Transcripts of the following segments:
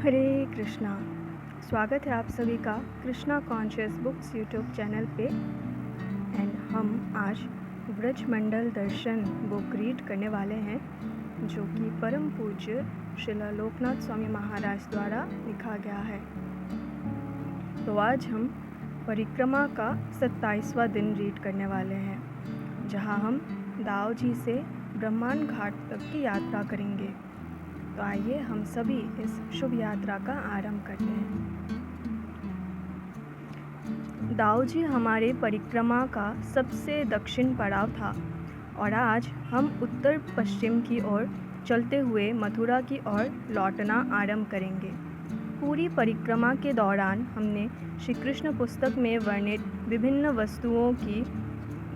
हरे कृष्णा। स्वागत है आप सभी का Krishna conscious books YouTube channel पे। एंड हम आज व्रजमंडल दर्शन बुक रीड करने वाले हैं, जो कि परम पूज्य श्रील लोकनाथ स्वामी महाराज द्वारा लिखा गया है। तो आज हम परिक्रमा का 27वां दिन रीड करने वाले हैं, जहां हम दाऊजी से ब्रह्मांड घाट तक की यात्रा करेंगे। तो आइए हम सभी इस शुभ यात्रा का आरंभ करते हैं। दाऊजी हमारे परिक्रमा का सबसे दक्षिण पड़ाव था और आज हम उत्तर पश्चिम की ओर चलते हुए मथुरा की ओर लौटना आरंभ करेंगे। पूरी परिक्रमा के दौरान हमने श्री कृष्ण पुस्तक में वर्णित विभिन्न वस्तुओं की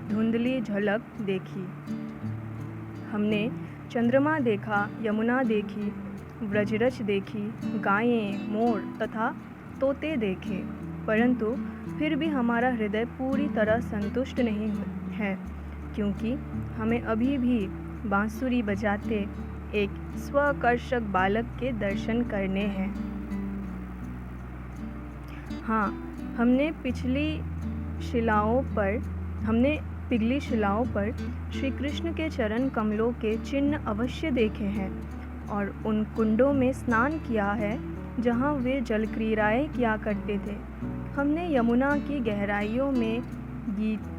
धुंधली झलक देखी। हमने चंद्रमा देखा, यमुना देखी, व्रजरज देखी, गायें, मोर तथा तोते देखे, परंतु फिर भी हमारा हृदय पूरी तरह संतुष्ट नहीं है, क्योंकि हमें अभी भी बांसुरी बजाते एक स्वाकर्षक बालक के दर्शन करने हैं। हाँ, हमने पिघली शिलाओं पर श्री कृष्ण के चरण कमलों के चिन्ह अवश्य देखे हैं और उन कुंडों में स्नान किया है जहाँ वे जल क्रीड़ाएँ किया करते थे। हमने यमुना की गहराइयों में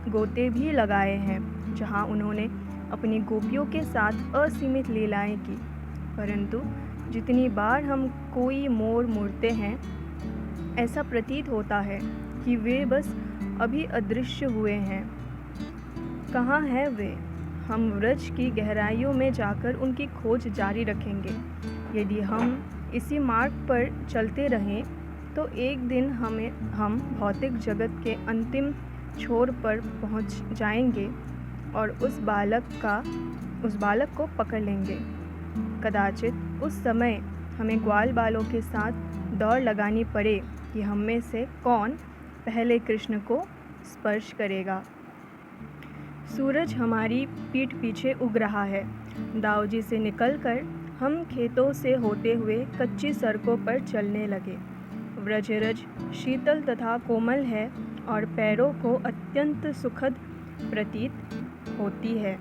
गोते भी लगाए हैं, जहाँ उन्होंने अपनी गोपियों के साथ असीमित लीलाएँ की, परंतु जितनी बार हम कोई मोर मुड़ते हैं, ऐसा प्रतीत होता है कि वे बस अभी अदृश्य हुए हैं। कहाँ है वे? हम व्रज की गहराइयों में जाकर उनकी खोज जारी रखेंगे। यदि हम इसी मार्ग पर चलते रहें तो एक दिन हम भौतिक जगत के अंतिम छोर पर पहुंच जाएंगे और उस बालक को पकड़ लेंगे। कदाचित उस समय हमें ग्वाल बालों के साथ दौड़ लगानी पड़े कि हम में से कौन पहले कृष्ण को स्पर्श करेगा। सूरज हमारी पीठ पीछे उग रहा है। दाऊजी से निकलकर हम खेतों से होते हुए कच्ची सड़कों पर चलने लगे। व्रजरज शीतल तथा कोमल है और पैरों को अत्यंत सुखद प्रतीत होती है।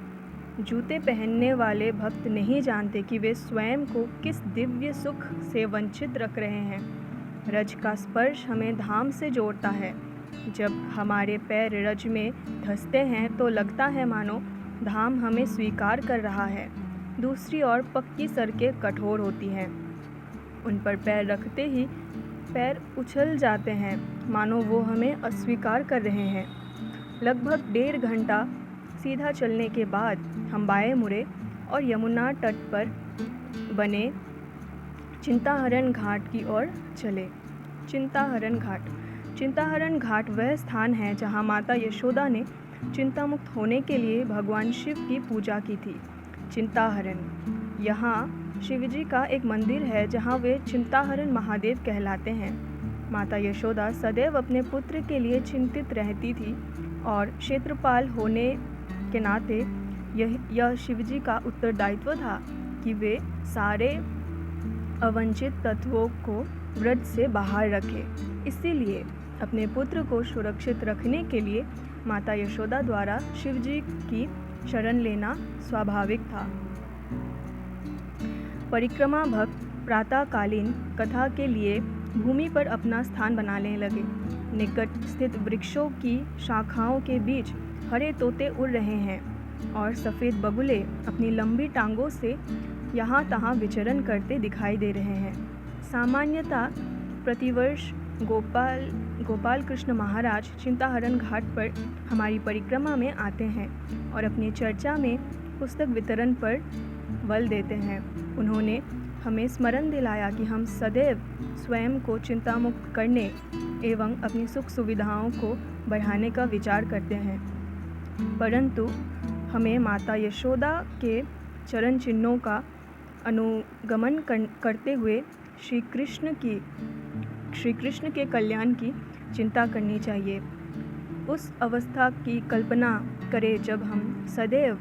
जूते पहनने वाले भक्त नहीं जानते कि वे स्वयं को किस दिव्य सुख से वंचित रख रहे हैं। रज का स्पर्श हमें धाम से जोड़ता है। जब हमारे पैर रज में धंसते हैं तो लगता है मानो धाम हमें स्वीकार कर रहा है। दूसरी ओर पक्की सड़कें कठोर होती हैं। उन पर पैर रखते ही पैर उछल जाते हैं, मानो वो हमें अस्वीकार कर रहे हैं। लगभग 1.5 घंटा सीधा चलने के बाद हम बाएं मुड़े और यमुना तट पर बने चिंताहरण घाट की ओर चले। चिंताहरण घाट वह स्थान है जहाँ माता यशोदा ने चिंतामुक्त होने के लिए भगवान शिव की पूजा की थी। चिंताहरण, यहाँ शिवजी का एक मंदिर है जहाँ वे चिंताहरण महादेव कहलाते हैं। माता यशोदा सदैव अपने पुत्र के लिए चिंतित रहती थी और क्षेत्रपाल होने के नाते यह शिवजी का उत्तरदायित्व था कि वे सारे अवंचित तत्वों को व्रज से बाहर रखे। इसीलिए अपने पुत्र को सुरक्षित रखने के लिए माता यशोदा द्वारा शिवजी की शरण लेना स्वाभाविक था। परिक्रमा भक्त प्रातःकालीन कथा के लिए भूमि पर अपना स्थान बनाने लगे। निकट स्थित वृक्षों की शाखाओं के बीच हरे तोते उड़ रहे हैं और सफ़ेद बगुले अपनी लंबी टांगों से यहाँ तहाँ विचरण करते दिखाई दे रहे हैं। सामान्यतः प्रतिवर्ष गोपाल कृष्ण महाराज चिंताहरण घाट पर हमारी परिक्रमा में आते हैं और अपनी चर्चा में पुस्तक वितरण पर बल देते हैं। उन्होंने हमें स्मरण दिलाया कि हम सदैव स्वयं को चिंतामुक्त करने एवं अपनी सुख सुविधाओं को बढ़ाने का विचार करते हैं, परंतु हमें माता यशोदा के चरण चिन्हों का अनुगमन करते हुए श्री कृष्ण के कल्याण की चिंता करनी चाहिए। उस अवस्था की कल्पना करें जब हम सदैव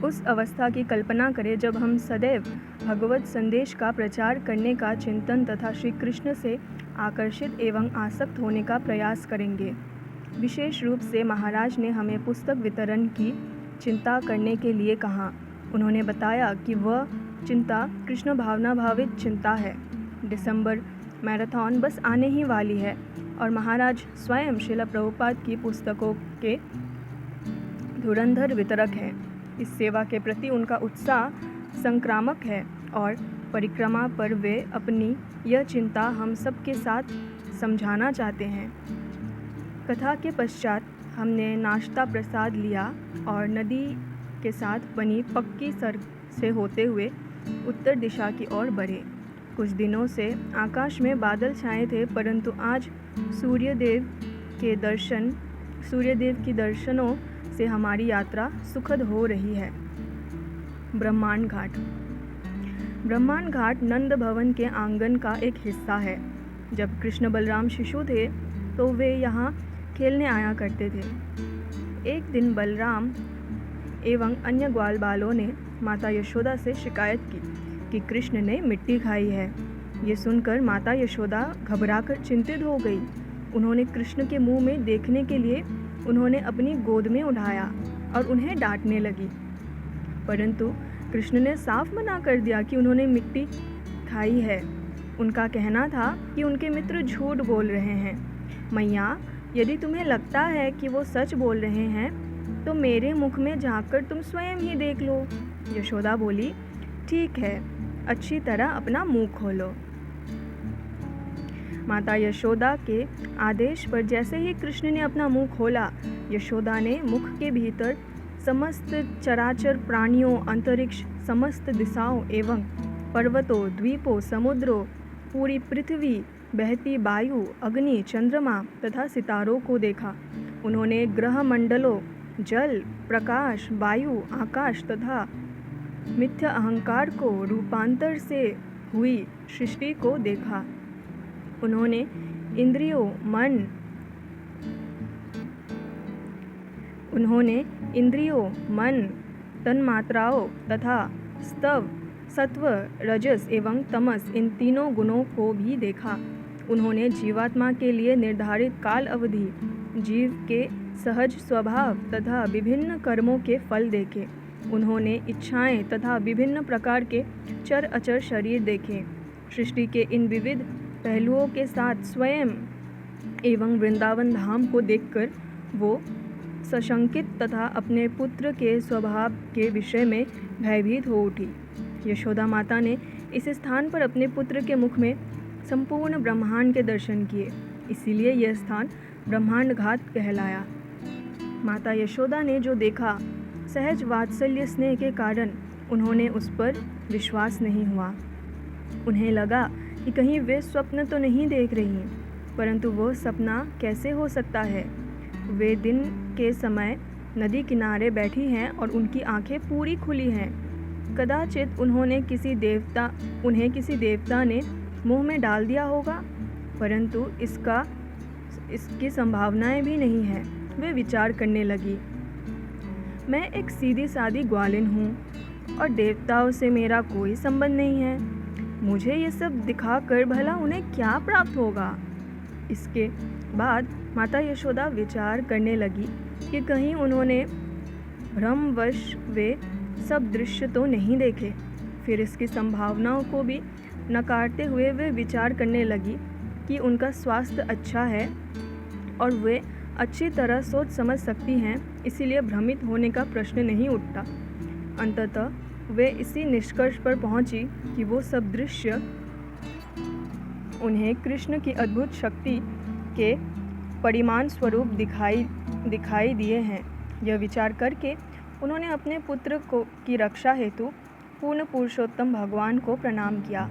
उस अवस्था की कल्पना करें जब हम सदैव भगवत संदेश का प्रचार करने का चिंतन तथा श्री कृष्ण से आकर्षित एवं आसक्त होने का प्रयास करेंगे। विशेष रूप से महाराज ने हमें पुस्तक वितरण की चिंता करने के लिए कहा। उन्होंने बताया कि वह चिंता कृष्ण भावना भावित चिंता है। दिसंबर मैराथन बस आने ही वाली है और महाराज स्वयं श्रील प्रभुपाद की पुस्तकों के धुरंधर वितरक हैं। इस सेवा के प्रति उनका उत्साह संक्रामक है और परिक्रमा पर वे अपनी यह चिंता हम सब के साथ समझाना चाहते हैं। कथा के पश्चात हमने नाश्ता प्रसाद लिया और नदी के साथ बनी पक्की सड़क से होते हुए उत्तर दिशा की ओर बढ़े। कुछ दिनों से आकाश में बादल छाए थे, परंतु आज सूर्यदेव की दर्शनों से हमारी यात्रा सुखद हो रही है। ब्रह्मांड घाट नंद भवन के आंगन का एक हिस्सा है। जब कृष्ण बलराम शिशु थे तो वे यहाँ खेलने आया करते थे। एक दिन बलराम एवं अन्य ग्वाल बालों ने माता यशोदा से शिकायत की कि कृष्ण ने मिट्टी खाई है। ये सुनकर माता यशोदा घबराकर चिंतित हो गई। उन्होंने कृष्ण के मुंह में देखने के लिए उन्होंने अपनी गोद में उठाया और उन्हें डांटने लगी, परंतु कृष्ण ने साफ मना कर दिया कि उन्होंने मिट्टी खाई है। उनका कहना था कि उनके मित्र झूठ बोल रहे हैं। मैया, यदि तुम्हें लगता है कि वो सच बोल रहे हैं तो मेरे मुख में झांककर तुम स्वयं ही देख लो। यशोदा बोली, ठीक है, अच्छी तरह अपना मुंह खोलो। माता यशोदा के आदेश पर जैसे ही कृष्ण ने अपना मुंह खोला, यशोदा ने मुख के भीतर समस्त चराचर प्राणियों, अंतरिक्ष, समस्त दिशाओं एवं पर्वतों, द्वीपों, समुद्रों, पूरी पृथ्वी, बहती वायु, अग्नि, चंद्रमा तथा सितारों को देखा। उन्होंने ग्रह मंडलों, जल, प्रकाश, वायु, आकाश तथा मिथ्या अहंकार को रूपांतर से हुई सृष्टि को देखा। उन्होंने इंद्रियों, मन, तन्मात्राओं तथा सत्व, रजस एवं तमस, इन तीनों गुणों को भी देखा। उन्होंने जीवात्मा के लिए निर्धारित काल अवधि, जीव के सहज स्वभाव तथा विभिन्न कर्मों के फल देखे। उन्होंने इच्छाएं तथा विभिन्न प्रकार के चर अचर शरीर देखे। सृष्टि के इन विविध पहलुओं के साथ स्वयं एवं वृंदावन धाम को देखकर वो सशंकित तथा अपने पुत्र के स्वभाव के विषय में भयभीत हो उठी। यशोदा माता ने इस स्थान पर अपने पुत्र के मुख में संपूर्ण ब्रह्मांड के दर्शन किए, इसीलिए यह स्थान ब्रह्मांड घाट कहलाया। माता यशोदा ने जो देखा, सहज वात्सल्य स्नेह के कारण उन्होंने उस पर विश्वास नहीं हुआ। उन्हें लगा कि कहीं वे स्वप्न तो नहीं देख रही, परंतु वो सपना कैसे हो सकता है। वे दिन के समय नदी किनारे बैठी हैं और उनकी आंखें पूरी खुली हैं। कदाचित उन्हें किसी देवता ने मुंह में डाल दिया होगा, परंतु इसकी संभावनाएं भी नहीं है। वे विचार करने लगी, मैं एक सीधी सादी ग्वालिन हूँ और देवताओं से मेरा कोई संबंध नहीं है। मुझे ये सब दिखाकर भला उन्हें क्या प्राप्त होगा। इसके बाद माता यशोदा विचार करने लगी कि कहीं उन्होंने भ्रमवश वे सब दृश्य तो नहीं देखे। फिर इसकी संभावनाओं को भी नकारते हुए वे विचार करने लगी कि उनका स्वास्थ्य अच्छा है और वे अच्छी तरह सोच समझ सकती हैं, इसीलिए भ्रमित होने का प्रश्न नहीं उठता। अंततः वे इसी निष्कर्ष पर पहुंची कि वो सब दृश्य उन्हें कृष्ण की अद्भुत शक्ति के परिमाण स्वरूप दिखाई दिए हैं। यह विचार करके उन्होंने अपने पुत्र की रक्षा हेतु पूर्ण पुरुषोत्तम भगवान को प्रणाम किया।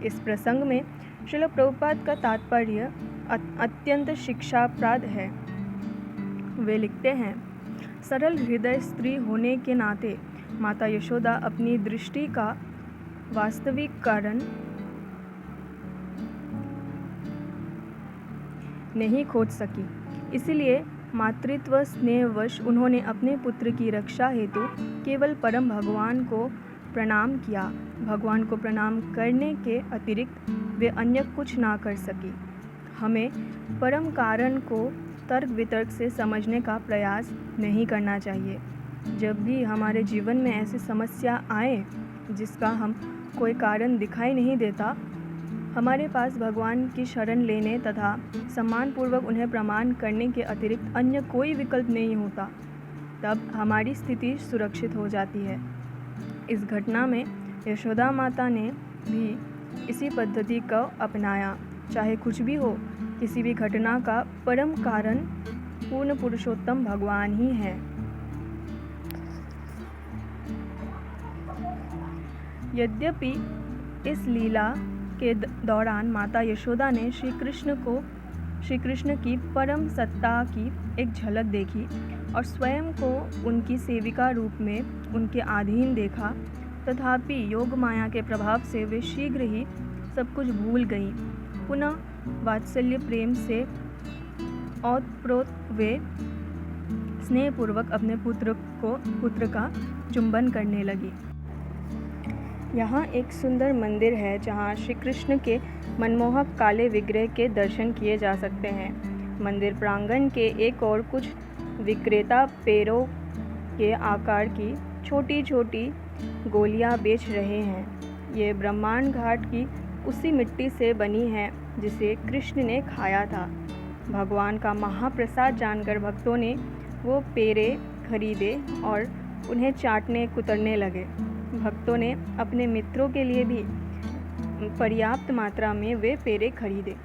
इस प्रसंग में श्रील प्रभुपाद का तात्पर्य अत्यंत शिक्षाप्रद है। वे लिखते हैं, सरल हृदय स्त्री होने के नाते माता यशोदा अपनी दृष्टि का वास्तविक कारण नहीं खोज सकी, इसलिए मातृत्व स्नेहवश उन्होंने अपने पुत्र की रक्षा हेतु केवल परम भगवान को प्रणाम किया। भगवान को प्रणाम करने के अतिरिक्त वे अन्य कुछ ना कर सकी। हमें परम कारण को तर्क वितर्क से समझने का प्रयास नहीं करना चाहिए। जब भी हमारे जीवन में ऐसी समस्या आए जिसका हम कोई कारण दिखाई नहीं देता, हमारे पास भगवान की शरण लेने तथा सम्मानपूर्वक उन्हें प्रणाम करने के अतिरिक्त अन्य कोई विकल्प नहीं होता। तब हमारी स्थिति सुरक्षित हो जाती है। इस घटना में यशोदा माता ने भी इसी पद्धति को अपनाया। चाहे कुछ भी हो, किसी भी घटना का परम कारण पूर्ण पुरुषोत्तम भगवान ही है। यद्यपि इस लीला के दौरान माता यशोदा ने श्री कृष्ण की परम सत्ता की एक झलक देखी और स्वयं को उनकी सेविका रूप में उनके अधीन देखा, तथापि योग माया के प्रभाव से वे शीघ्र ही सब कुछ भूल गईं। पुनः वात्सल्य प्रेम से ओतप्रोत वे स्नेहपूर्वक अपने पुत्र का चुंबन करने लगी। यहाँ एक सुंदर मंदिर है जहाँ श्री कृष्ण के मनमोहक काले विग्रह के दर्शन किए जा सकते हैं। मंदिर प्रांगण के एक और कुछ विक्रेता पैरों के आकार की छोटी छोटी गोलियां बेच रहे हैं। ये ब्रह्मांड घाट की उसी मिट्टी से बनी है जिसे कृष्ण ने खाया था। भगवान का महाप्रसाद जानकर भक्तों ने वो पेरे खरीदे और उन्हें चाटने कुतरने लगे। भक्तों ने अपने मित्रों के लिए भी पर्याप्त मात्रा में वे पेरे खरीदे।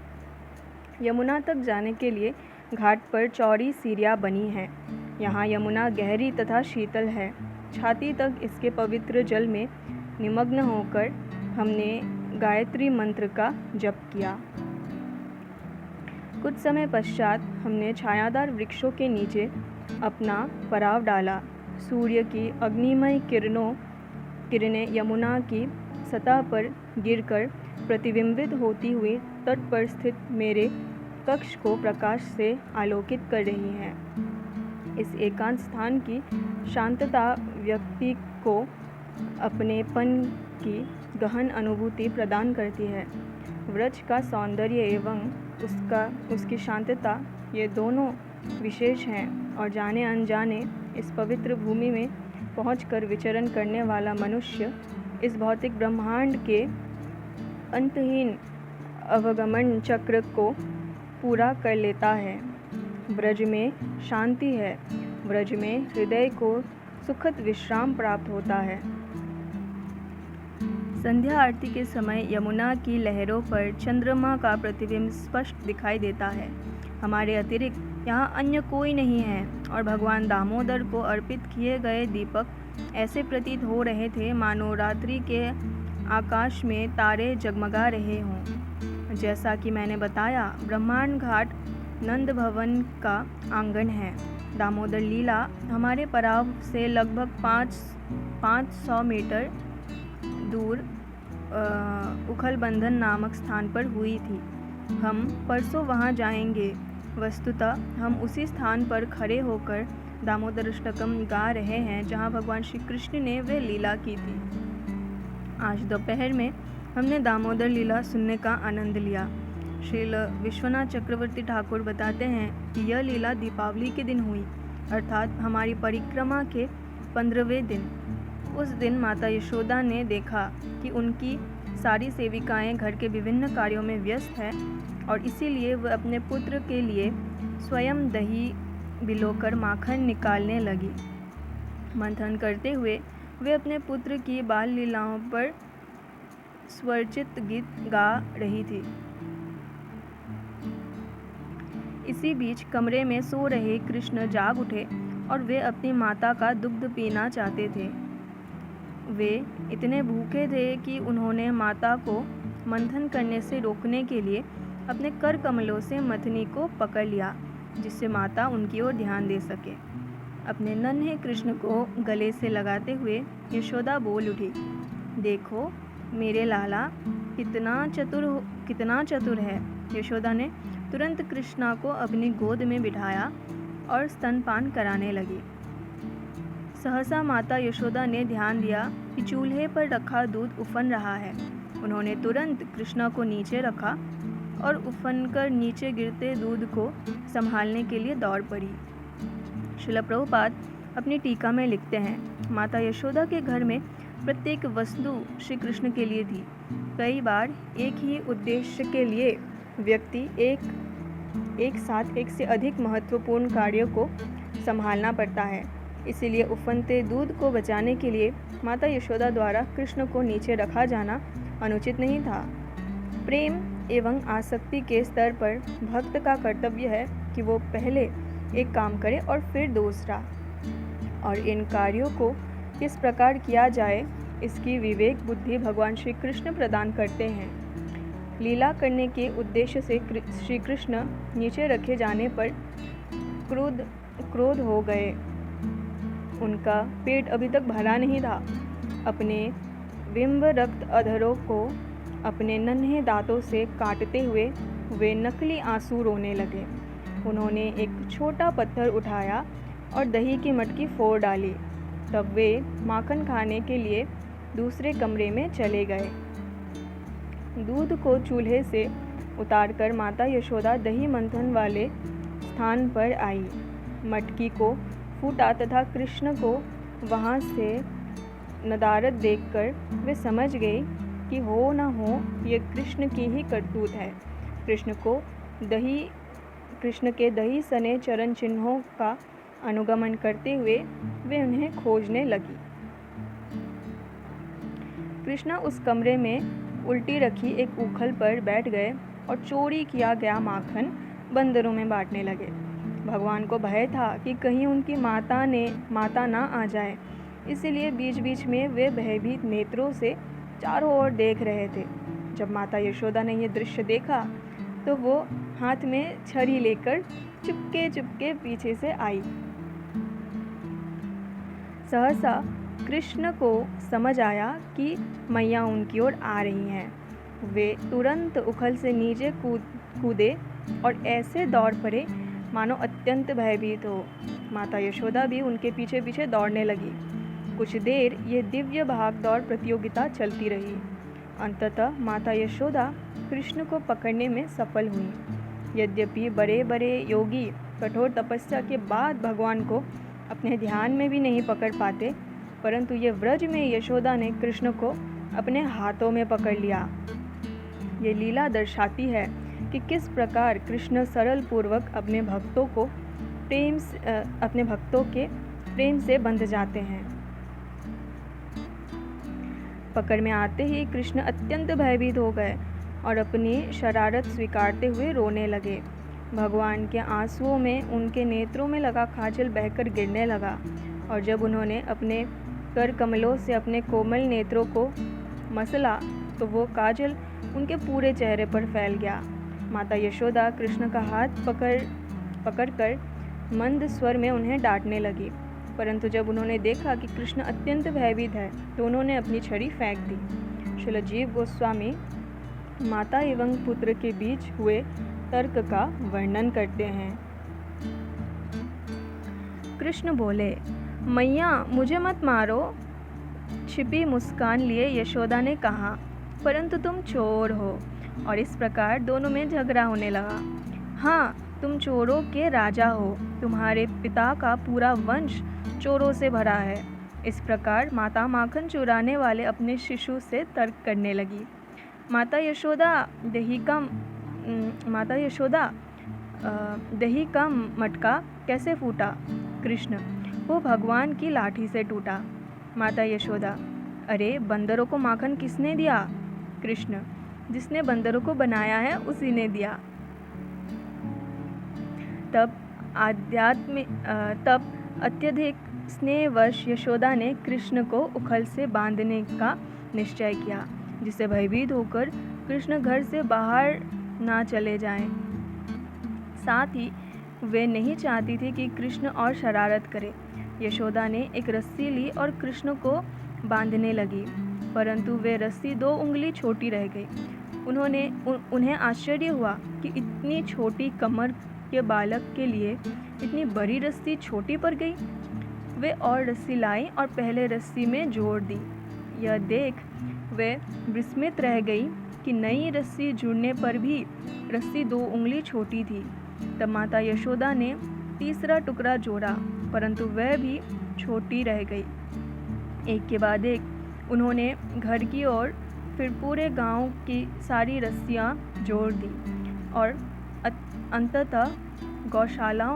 यमुना तक जाने के लिए घाट पर चौड़ी सीढ़ियाँ बनी हैं। यहाँ यमुना गहरी तथा शीतल है। छाती तक इसके पवित्र जल में निमग्न होकर हमने गायत्री मंत्र का जप किया। कुछ समय पश्चात हमने छायादार वृक्षों के नीचे अपना पड़ाव डाला। सूर्य की अग्निमय किरणें यमुना की सतह पर गिरकर प्रतिबिंबित होती हुई तट पर स्थित मेरे कक्ष को प्रकाश से आलोकित कर रही हैं। इस एकांत स्थान की शांतता व्यक्ति को अपनेपन की गहन अनुभूति प्रदान करती है। वृक्ष का सौंदर्य एवं उसकी शांतता, ये दोनों विशेष हैं और जाने अनजाने इस पवित्र भूमि में पहुंचकर विचरण करने वाला मनुष्य इस भौतिक ब्रह्मांड के अंतहीन अवगमन चक्र को पूरा कर लेता है। ब्रज में शांति है। ब्रज में हृदय को सुखद विश्राम प्राप्त होता है। संध्या आरती के समय यमुना की लहरों पर चंद्रमा का प्रतिबिंब स्पष्ट दिखाई देता है। हमारे अतिरिक्त यहाँ अन्य कोई नहीं है और भगवान दामोदर को अर्पित किए गए दीपक ऐसे प्रतीत हो रहे थे मानो रात्रि के आकाश में तारे जगमगा रहे हों। जैसा कि मैंने बताया, ब्रह्मांड घाट नंद भवन का आंगन है। दामोदर लीला हमारे पड़ाव से लगभग 500 मीटर दूर उखलबंधन नामक स्थान पर हुई थी। हम परसों वहाँ जाएंगे। वस्तुतः हम उसी स्थान पर खड़े होकर दामोदर अष्टकम गा रहे हैं जहाँ भगवान श्री कृष्ण ने वह लीला की थी। आज दोपहर में हमने दामोदर लीला सुनने का आनंद लिया। श्रील विश्वनाथ चक्रवर्ती ठाकुर बताते हैं कि यह लीला दीपावली के दिन हुई, अर्थात हमारी परिक्रमा के 15वें दिन। उस दिन माता यशोदा ने देखा कि उनकी सारी सेविकाएं घर के विभिन्न कार्यों में व्यस्त हैं और इसीलिए वह अपने पुत्र के लिए स्वयं दही बिलोकर माखन निकालने लगी। मंथन करते हुए वे अपने पुत्र की बाल लीलाओं पर स्वरचित गीत गा रही थी। इसी बीच कमरे में सो रहे कृष्ण जाग उठे और वे अपनी माता का दुग्ध पीना चाहते थे। वे इतने भूखे थे कि उन्होंने माता को मंथन करने से रोकने के लिए अपने कर कमलों से मथनी को पकड़ लिया, जिससे माता उनकी ओर ध्यान दे सके। अपने नन्हे कृष्ण को गले से लगाते हुए यशोदा बोल उठी, देखो मेरे लाला कितना चतुर है। यशोदा ने तुरंत कृष्णा को अपनी गोद में बिठाया और स्तनपान कराने लगी। सहसा माता यशोदा ने ध्यान दिया कि चूल्हे पर रखा दूध उफन रहा है। उन्होंने तुरंत कृष्णा को नीचे रखा और उफनकर नीचे गिरते दूध को संभालने के लिए दौड़ पड़ी। श्रील प्रभुपाद अपनी टीका में लिखते हैं, माता यशोदा के घर में प्रत्येक वस्तु श्री कृष्ण के लिए थी। कई बार एक ही उद्देश्य के लिए व्यक्ति एक साथ एक से अधिक महत्वपूर्ण कार्यों को संभालना पड़ता है। इसीलिए उफनते दूध को बचाने के लिए माता यशोदा द्वारा कृष्ण को नीचे रखा जाना अनुचित नहीं था। प्रेम एवं आसक्ति के स्तर पर भक्त का कर्तव्य है कि वो पहले एक काम करे और फिर दूसरा, और इन कार्यों को किस प्रकार किया जाए इसकी विवेक बुद्धि भगवान श्री कृष्ण प्रदान करते हैं। लीला करने के उद्देश्य से श्री कृष्ण नीचे रखे जाने पर क्रोध हो गए। उनका पेट अभी तक भरा नहीं था। अपने बिंब रक्त अधरों को अपने नन्हे दांतों से काटते हुए वे नकली आंसू रोने लगे। उन्होंने एक छोटा पत्थर उठाया और दही की मटकी फोड़ डाली। तब वे माखन खाने के लिए दूसरे कमरे में चले गए। दूध को चूल्हे से उतारकर माता यशोदा दही मंथन वाले स्थान पर आई। मटकी को फूटा तथा कृष्ण को वहाँ से नदारद देखकर वे समझ गई कि हो न हो ये कृष्ण की ही करतूत है। कृष्ण के दही सने चरण चिन्हों का अनुगमन करते हुए वे उन्हें खोजने लगी। कृष्णा उस कमरे में उल्टी रखी एक उखल पर बैठ गए और चोरी किया गया माखन बंदरों में बांटने लगे। भगवान को भय था कि कहीं उनकी माता ना आ जाए, इसीलिए बीच बीच में वे भयभीत नेत्रों से चारों ओर देख रहे थे। जब माता यशोदा ने यह दृश्य देखा तो वो हाथ में छड़ी लेकर चुपके पीछे से आई। सहसा कृष्ण को समझ आया कि मैया उनकी ओर आ रही हैं। वे तुरंत उखल से नीचे कूदे और ऐसे दौड़ पड़े मानो अत्यंत भयभीत हो। माता यशोदा भी उनके पीछे पीछे दौड़ने लगी। कुछ देर ये दिव्य भाग दौड़ प्रतियोगिता चलती रही। अंततः माता यशोदा कृष्ण को पकड़ने में सफल हुई। यद्यपि बड़े बड़े योगी कठोर तपस्या के बाद भगवान को अपने ध्यान में भी नहीं पकड़ पाते, परंतु ये व्रज में यशोदा ने कृष्ण को अपने हाथों में पकड़ लिया। ये लीला दर्शाती है कि किस प्रकार कृष्ण सरल पूर्वक अपने भक्तों के प्रेम से बंध जाते हैं। पकड़ में आते ही कृष्ण अत्यंत भयभीत हो गए और अपनी शरारत स्वीकारते हुए रोने लगे। भगवान के आंसुओं में उनके नेत्रों में लगा काजल बहकर गिरने लगा, और जब उन्होंने अपने कर कमलों से अपने कोमल नेत्रों को मसला तो वो काजल उनके पूरे चेहरे पर फैल गया। माता यशोदा कृष्ण का हाथ पकड़कर मंद स्वर में उन्हें डांटने लगी, परंतु जब उन्होंने देखा कि कृष्ण अत्यंत भयभीत है तो उन्होंने अपनी छड़ी फेंक दी। श्रील जीव गोस्वामी माता एवं पुत्र के बीच हुए तर्क का वर्णन करते हैं। कृष्ण बोले, मैया मुझे मत मारो। छिपी मुस्कान लिए यशोदा ने कहा, परंतु तुम चोर हो। और इस प्रकार दोनों में झगड़ा होने लगा। हाँ, तुम चोरों के राजा हो। तुम्हारे पिता का पूरा वंश चोरों से भरा है। इस प्रकार माता माखन चुराने वाले अपने शिशु से तर्क करने लगी। माता यशोदा दही का मटका कैसे फूटा? कृष्ण, वो भगवान की लाठी से टूटा। माता यशोदा, अरे बंदरों को माखन किसने दिया? कृष्ण, जिसने बंदरों को बनाया है उसी ने दिया। तब अत्यधिक स्नेहवश यशोदा ने कृष्ण को उखल से बांधने का निश्चय किया, जिससे भयभीत होकर कृष्ण घर से बाहर ना चले जाएं। साथ ही वे नहीं चाहती थी कि कृष्ण और शरारत करे। यशोदा ने एक रस्सी ली और कृष्ण को बांधने लगी, परंतु वे रस्सी 2 उंगली छोटी रह गई। उन्हें आश्चर्य हुआ कि इतनी छोटी कमर के बालक के लिए इतनी बड़ी रस्सी छोटी पड़ गई। वे और रस्सी लाई और पहले रस्सी में जोड़ दी। यह देख वे विस्मित रह गई कि नई रस्सी जुड़ने पर भी रस्सी 2 उंगली छोटी थी। तब माता यशोदा ने तीसरा टुकड़ा जोड़ा, परंतु वह भी छोटी रह गई। एक के बाद एक उन्होंने घर की और फिर पूरे गांव की सारी रस्सियां जोड़ दी और अंततः गौशाला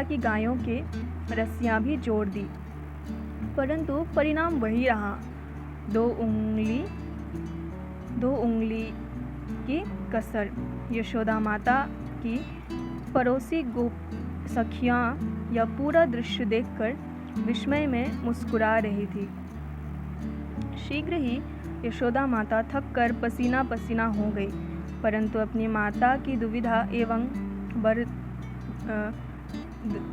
की गायों के रस्सियां भी जोड़ दी, परंतु परिणाम वही रहा। 2 उंगली की कसर। यशोदा माता की पड़ोसी सखियां यह पूरा दृश्य देखकर विस्मय में मुस्कुरा रही थी। शीघ्र ही यशोदा माता थक कर पसीना पसीना हो गई, परंतु अपनी माता की दुविधा एवं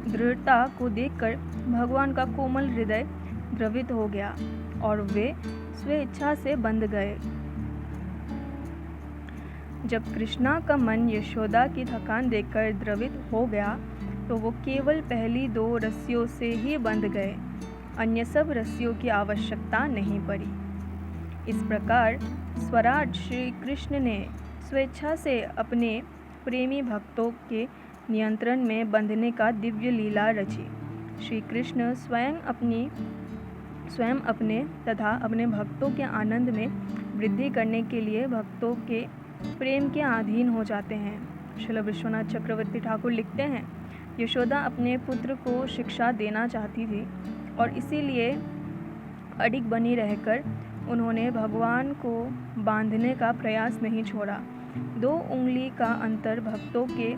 दृढ़ता को देखकर भगवान का कोमल हृदय द्रवित हो गया और वे स्वेच्छा से बंध गए। जब कृष्णा का मन यशोदा की थकान देखकर द्रवित हो गया तो वो केवल पहली 2 रस्सियों से ही बंध गए, अन्य सब रस्सियों की आवश्यकता नहीं पड़ी। इस प्रकार स्वराज श्री कृष्ण ने स्वेच्छा से अपने प्रेमी भक्तों के नियंत्रण में बंधने का दिव्य लीला रची। श्री कृष्ण स्वयं अपने तथा अपने भक्तों के आनंद में वृद्धि करने के लिए भक्तों के प्रेम के अधीन हो जाते हैं। श्रील विश्वनाथ चक्रवर्ती ठाकुर लिखते हैं, यशोदा अपने पुत्र को शिक्षा देना चाहती थी और इसीलिए अडिग बनी रहकर उन्होंने भगवान को बांधने का प्रयास नहीं छोड़ा। 2 उंगली का अंतर भक्तों के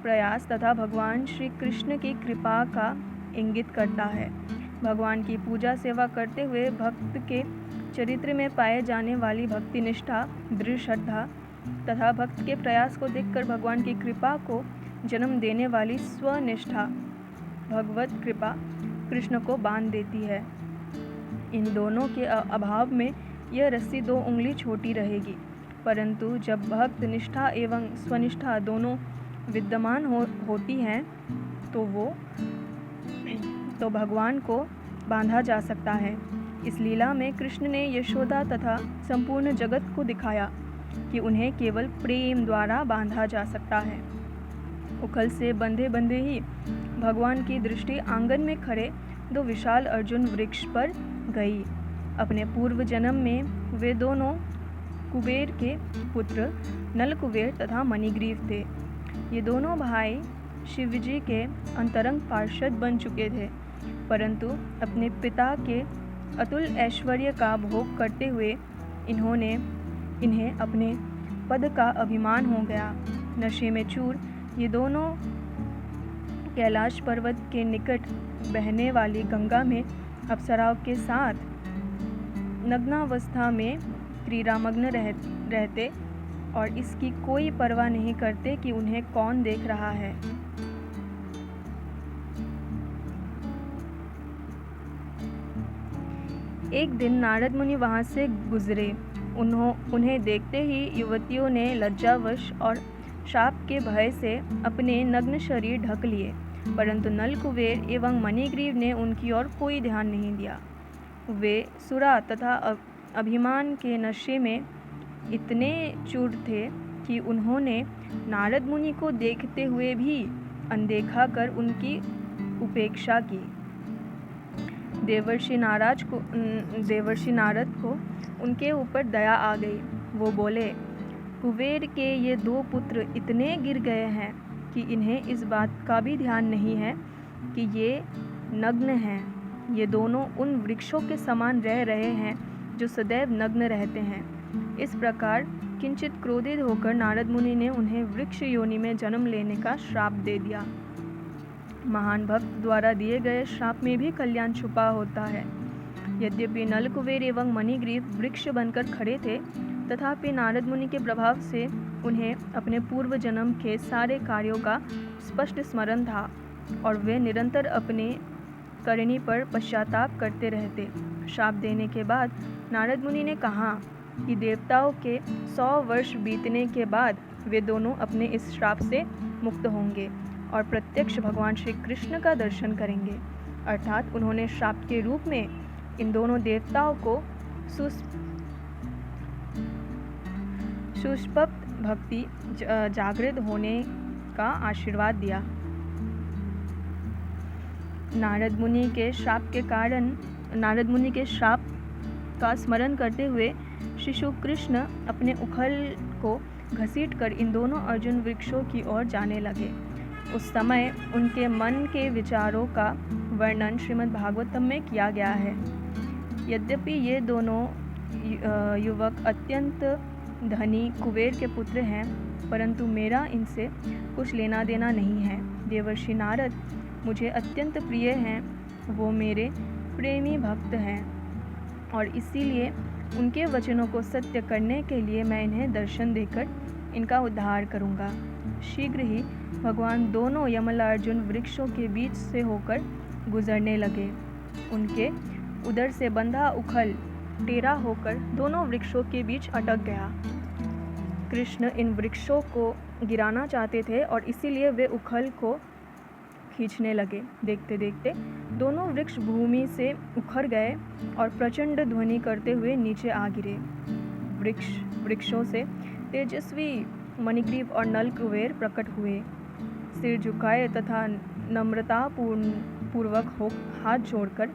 प्रयास तथा भगवान श्री कृष्ण की कृपा का इंगित करता है। भगवान की पूजा सेवा करते हुए भक्त के चरित्र में पाए जाने वाली भक्ति निष्ठा, दृढ़ श्रद्धा तथा भक्त के प्रयास को देखकर भगवान की कृपा को जन्म देने वाली स्वनिष्ठा भगवत कृपा कृष्ण को बांध देती है। इन दोनों के अभाव में यह रस्सी 2 उंगली छोटी रहेगी, परंतु जब भक्त निष्ठा एवं स्वनिष्ठा दोनों विद्यमान होती हैं तो भगवान को बांधा जा सकता है। इस लीला में कृष्ण ने यशोदा तथा संपूर्ण जगत को दिखाया कि उन्हें केवल प्रेम द्वारा बांधा जा सकता है। उखल से बंधे बंधे ही भगवान की दृष्टि आंगन में खड़े 2 विशाल अर्जुन वृक्ष पर गई। अपने पूर्व जन्म में वे दोनों कुबेर के पुत्र नल कुबेर तथा मणिग्रीव थे। ये दोनों भाई शिवजी के अंतरंग पार्षद बन चुके थे, परंतु अपने पिता के अतुल ऐश्वर्य का भोग करते हुए इन्हें अपने पद का अभिमान हो गया। नशे में चूर ये दोनों कैलाश पर्वत के निकट बहने वाली गंगा में अप्सराओं के साथ नग्नावस्था में क्रीड़ामग्न रहते और इसकी कोई परवाह नहीं करते कि उन्हें कौन देख रहा है। एक दिन नारद मुनि वहाँ से गुजरे। उन्हें देखते ही युवतियों ने लज्जावश और शाप के भय से अपने नग्न शरीर ढक लिए, परंतु नल कुबेर एवं मणिग्रीव ने उनकी ओर कोई ध्यान नहीं दिया। वे सुरा तथा अभिमान के नशे में इतने चूर थे कि उन्होंने नारद मुनि को देखते हुए भी अनदेखा कर उनकी उपेक्षा की। देवर्षि नारद को उनके ऊपर दया आ गई। वो बोले, कुबेर के ये 2 पुत्र इतने गिर गए हैं कि इन्हें इस बात का भी ध्यान नहीं है कि ये नग्न हैं। ये दोनों उन वृक्षों के समान रह रहे हैं जो सदैव नग्न रहते हैं। इस प्रकार किंचित क्रोधित होकर नारद मुनि ने उन्हें वृक्ष योनि में जन्म लेने का श्राप दे दिया। महान भक्त द्वारा दिए गए श्राप में भी कल्याण छुपा होता है। यद्यपि नल कुबेर एवं मणिग्रीव वृक्ष बनकर खड़े थे, तथापि नारद मुनि के प्रभाव से उन्हें अपने पूर्व जन्म के सारे कार्यों का स्पष्ट स्मरण था और वे निरंतर अपने करनी पर पश्चाताप करते रहते। श्राप देने के बाद नारद मुनि ने कहा कि देवताओं के 100 वर्ष बीतने के बाद वे दोनों अपने इस श्राप से मुक्त होंगे और प्रत्यक्ष भगवान श्री कृष्ण का दर्शन करेंगे। अर्थात उन्होंने श्राप के रूप में इन दोनों देवताओं को सुष्पप्त भक्ति जागृत होने का आशीर्वाद दिया। नारद मुनि के श्राप का स्मरण करते हुए शिशु कृष्ण अपने उखल को घसीटकर इन दोनों अर्जुन वृक्षों की ओर जाने लगे। उस समय उनके मन के विचारों का वर्णन श्रीमद् भागवतम में किया गया है। यद्यपि ये दोनों युवक अत्यंत धनी कुबेर के पुत्र हैं, परंतु मेरा इनसे कुछ लेना देना नहीं है। देवर्षि नारद मुझे अत्यंत प्रिय हैं, वो मेरे प्रेमी भक्त हैं और इसीलिए उनके वचनों को सत्य करने के लिए मैं इन्हें दर्शन देकर इनका उद्धार करूंगा। शीघ्र ही भगवान दोनों यमलार्जुन वृक्षों के बीच से होकर गुजरने लगे। उनके उधर से बंधा उखल टेढ़ा होकर दोनों वृक्षों के बीच अटक गया। कृष्ण इन वृक्षों को गिराना चाहते थे और इसीलिए वे उखल को खींचने लगे। देखते देखते दोनों वृक्ष भूमि से उखड़ गए और प्रचंड ध्वनि करते हुए नीचे आ गिरे। वृक्षों से तेजस्वी मणिग्रीव और नल कुबेर प्रकट हुए। सिर झुकाए तथा नम्रता पूर्वक हाथ जोड़कर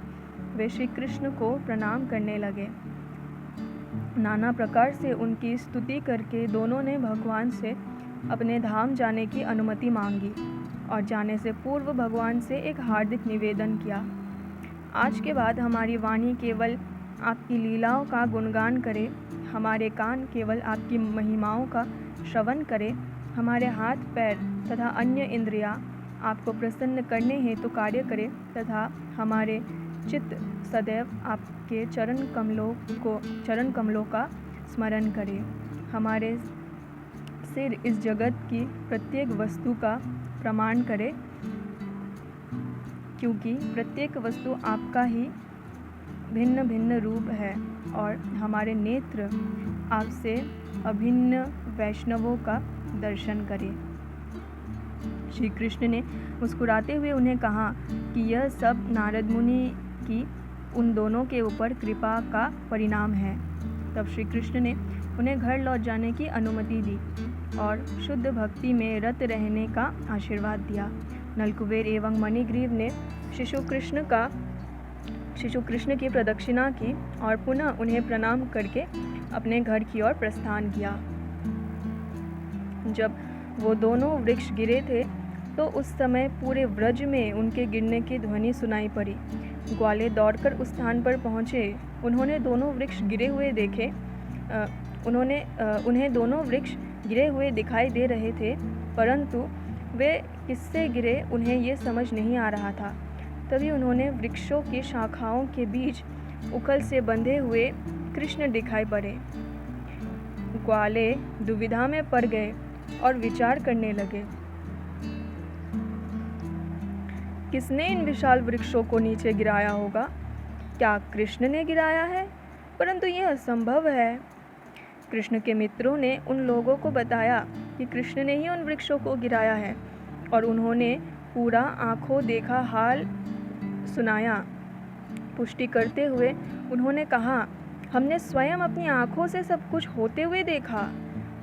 वे श्री कृष्ण को प्रणाम करने लगे। नाना प्रकार से उनकी स्तुति करके दोनों ने भगवान से अपने धाम जाने की अनुमति मांगी और जाने से पूर्व भगवान से एक हार्दिक निवेदन किया। आज के बाद हमारी वाणी केवल आपकी लीलाओं का गुणगान करे, हमारे कान केवल आपकी महिमाओं का श्रवण करे, हमारे हाथ पैर तथा अन्य इंद्रियां आपको प्रसन्न करने हेतु कार्य करे तथा हमारे चित्त सदैव आपके चरण कमलों का स्मरण करे। हमारे सिर इस जगत की प्रत्येक वस्तु का प्रमाण करे, क्योंकि प्रत्येक वस्तु आपका ही भिन्न भिन्न रूप है और हमारे नेत्र आपसे अभिन्न वैष्णवों का दर्शन करें। श्री कृष्ण ने मुस्कुराते हुए उन्हें कहा कि यह सब नारद मुनि की उन दोनों के ऊपर कृपा का परिणाम है। तब श्री कृष्ण ने उन्हें घर लौट जाने की अनुमति दी और शुद्ध भक्ति में रत रहने का आशीर्वाद दिया। नलकुबेर एवं मणिग्रीव ने शिशु कृष्ण की प्रदक्षिणा की और पुनः उन्हें प्रणाम करके अपने घर की ओर प्रस्थान किया। जब वो दोनों वृक्ष गिरे थे तो उस समय पूरे व्रज में उनके गिरने की ध्वनि सुनाई पड़ी। ग्वाले दौड़कर उस स्थान पर पहुँचे। उन्हें दोनों वृक्ष गिरे हुए दिखाई दे रहे थे, परंतु वे किससे गिरे उन्हें ये समझ नहीं आ रहा था। तभी उन्होंने वृक्षों की शाखाओं के बीच उखल से बंधे हुए कृष्ण दिखाई पड़े। ग्वाले दुविधा में पड़ गए और विचार करने लगे, किसने इन विशाल वृक्षों को नीचे गिराया होगा? क्या कृष्ण ने गिराया है? परंतु यह असंभव है। कृष्ण के मित्रों ने उन लोगों को बताया कि कृष्ण ने ही उन वृक्षों को गिराया है और उन्होंने पूरा आंखों देखा हाल सुनाया। पुष्टि करते हुए उन्होंने कहा, हमने स्वयं अपनी आंखों से सब कुछ होते हुए देखा।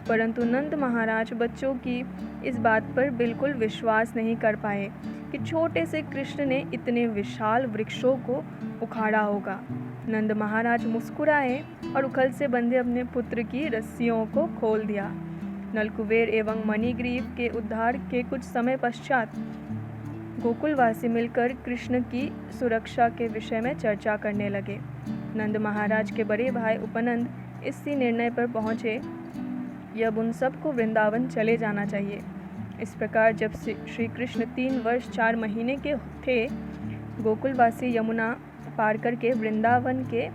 परंतु नंद महाराज बच्चों की इस बात पर बिल्कुल विश्वास नहीं कर पाए कि छोटे से कृष्ण ने इतने विशाल वृक्षों को उखाड़ा होगा। नंद महाराज मुस्कुराए और उखल से बंधे अपने पुत्र की रस्सियों को खोल दिया। नलकुबेर एवं मणिग्रीव के उद्धार के कुछ समय पश्चात गोकुलवासी मिलकर कृष्ण की सुरक्षा के विषय में चर्चा करने लगे। नंद महाराज के बड़े भाई उपनंद इसी निर्णय पर पहुँचे कि अब उन सबको वृंदावन चले जाना चाहिए। इस प्रकार जब श्री कृष्ण 3 वर्ष 4 महीने के थे, गोकुलवासी यमुना पार करके वृंदावन के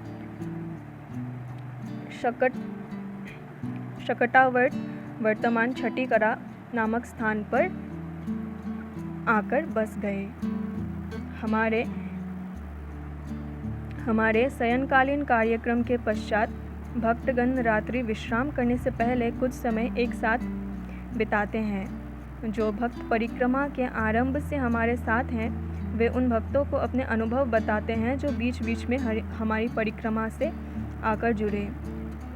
शकटावर्त वर्तमान छठीकरा नामक स्थान पर आकर बस गए। हमारे शयनकालीन कार्यक्रम के पश्चात भक्तगण रात्रि विश्राम करने से पहले कुछ समय एक साथ बिताते हैं। जो भक्त परिक्रमा के आरंभ से हमारे साथ हैं, वे उन भक्तों को अपने अनुभव बताते हैं जो बीच बीच में हमारी परिक्रमा से आकर जुड़े।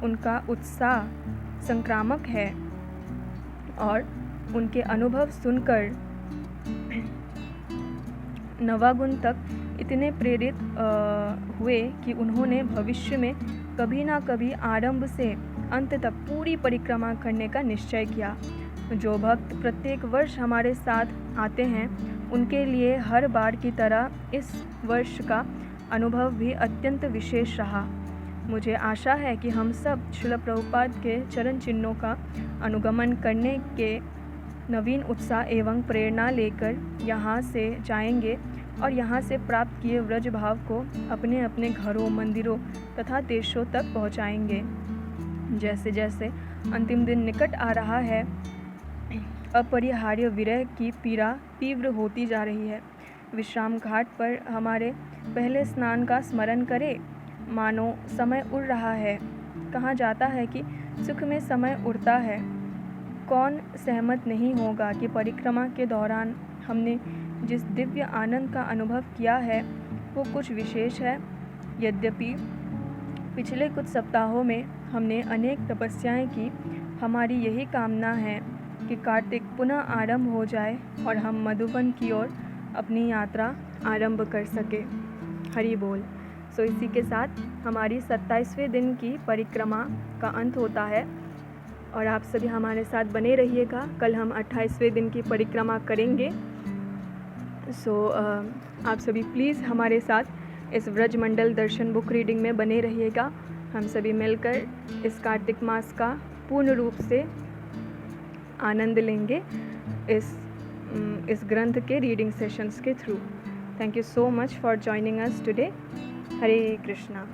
उनका उत्साह संक्रामक है और उनके अनुभव सुनकर नवागुण तक इतने प्रेरित हुए कि उन्होंने भविष्य में कभी ना कभी आरंभ से अंत तक पूरी परिक्रमा करने का निश्चय किया। जो भक्त प्रत्येक वर्ष हमारे साथ आते हैं, उनके लिए हर बार की तरह इस वर्ष का अनुभव भी अत्यंत विशेष रहा। मुझे आशा है कि हम सब श्रील प्रभुपाद के चरण चिन्हों का अनुगमन करने के नवीन उत्साह एवं प्रेरणा लेकर यहाँ से जाएंगे और यहाँ से प्राप्त किए व्रज भाव को अपने अपने घरों, मंदिरों तथा देशों तक पहुँचाएंगे। जैसे जैसे अंतिम दिन निकट आ रहा है, अपरिहार्य विरह की पीड़ा तीव्र होती जा रही है। विश्राम घाट पर हमारे पहले स्नान का स्मरण करें। मानो समय उड़ रहा है। कहा जाता है कि सुख में समय उड़ता है। कौन सहमत नहीं होगा कि परिक्रमा के दौरान हमने जिस दिव्य आनंद का अनुभव किया है वो कुछ विशेष है। यद्यपि पिछले कुछ सप्ताहों में हमने अनेक तपस्याएं की, हमारी यही कामना है कि कार्तिक पुनः आरंभ हो जाए और हम मधुबन की ओर अपनी यात्रा आरंभ कर सके। हरि बोल। सो इसी के साथ हमारी 27वें दिन की परिक्रमा का अंत होता है और आप सभी हमारे साथ बने रहिएगा। कल हम 28वें दिन की परिक्रमा करेंगे। आप सभी प्लीज़ हमारे साथ इस व्रज मंडल दर्शन बुक रीडिंग में बने रहिएगा। हम सभी मिलकर इस कार्तिक मास का पूर्ण रूप से आनंद लेंगे इस ग्रंथ के रीडिंग सेशंस के through. Thank you so much for joining us today. Hare Krishna.